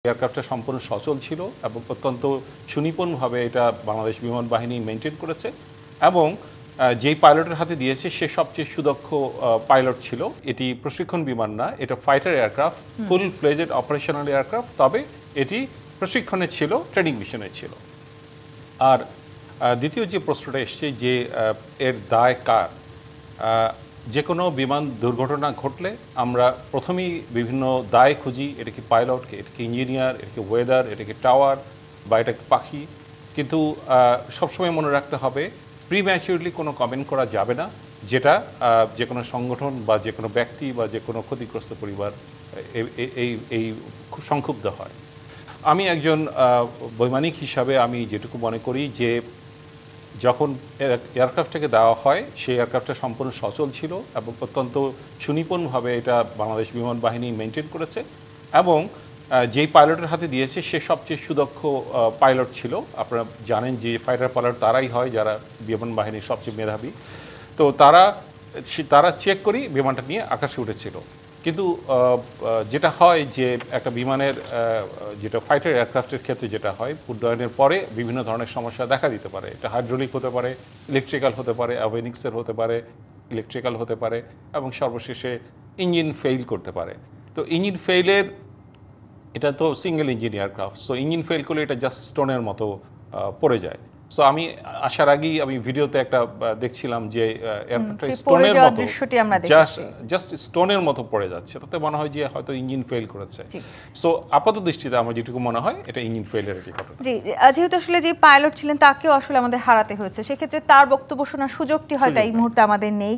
এয়ারক্রাফটটা সম্পূর্ণ সচল ছিল এবং অত্যন্ত সুনিপুণভাবে এটা বাংলাদেশ বিমান বাহিনী মেনটেন করেছে এবং যেই পাইলটের হাতে দিয়েছে সে সবচেয়ে সুদক্ষ পাইলট ছিল। এটি প্রশিক্ষণ বিমান না, এটা fighter aircraft, full fledged operational aircraft, তবে এটি প্রশিক্ষণে ছিল, ট্রেনিং মিশনে ছিল। আর দ্বিতীয় যে প্রশ্নটা এসছে যে এর দায় কার, যে কোনো বিমান দুর্ঘটনা ঘটলে আমরা প্রথমেই বিভিন্ন দায় খুঁজি। এটা কি পাইলট, এটা কি ইঞ্জিনিয়ার, এটা কি ওয়েদার, এটা কি টাওয়ার, বা এটা কি পাখি। কিন্তু সবসময় মনে রাখতে হবে প্রিম্যাচিউরলি কোনো কমেন্ট করা যাবে না, যেটা যে কোনো সংগঠন বা যে কোনো ব্যক্তি বা যে কোনো ক্ষতিগ্রস্ত পরিবার এই সংক্ষুব্ধ হয়। আমি একজন বৈমানিক হিসাবে আমি যেটুকু মনে করি যে যখন এয়ারক্রাফটটাকে দেওয়া হয় সেই এয়ারক্রাফটটা সম্পূর্ণ সচল ছিল এবং অত্যন্ত সুনিপুণভাবে এটা বাংলাদেশ বিমান বাহিনী মেনটেন করেছে এবং যেই পাইলটের হাতে দিয়েছে সে সবচেয়ে সুদক্ষ পাইলট ছিল। আপনারা জানেন যে ফাইটার পাইলট তারাই হয় যারা বিমান বাহিনীর সবচেয়ে মেধাবী। তো তারা চেক করি বিমানটা নিয়ে আকাশে উঠেছিল। কিন্তু যেটা হয় যে একটা বিমানের যেটা ফাইটার এয়ারক্রাফটের ক্ষেত্রে যেটা হয়, উড্ডয়নের পরে বিভিন্ন ধরনের সমস্যা দেখা দিতে পারে। এটা হাইড্রোলিক হতে পারে, ইলেকট্রিক্যাল হতে পারে, অ্যাভিনিক্সের হতে পারে, ইলেকট্রিক্যাল হতে পারে এবং সর্বশেষে ইঞ্জিন ফেইল করতে পারে। তো ইঞ্জিন ফেইলের, এটা তো single engine aircraft, so engine fail করলে এটা জাস্ট স্টোনের মতো পড়ে যায়। সো আমি আসার আগেই আমি ভিডিওতে একটা দেখছিলাম যে এয়ারক্রাফটটা স্টোনের মতো জাস্ট স্টোনের মতো পড়ে যাচ্ছে, তাতে মনে হয় যে হয়তো ইঞ্জিন ফেল করেছে। সো আপাত দৃষ্টিতে আমার যেটুকু মনে হয় এটা ইঞ্জিন ফেলের একটি ঘটনা। জি, যেহেতু আসলে যে পাইলট ছিলেন তাকেও আসলে আমাদের হারাতে হয়েছে, সেক্ষেত্রে তার বক্তব্য শোনার সুযোগটি হয়তো এই মুহূর্তে আমাদের নেই।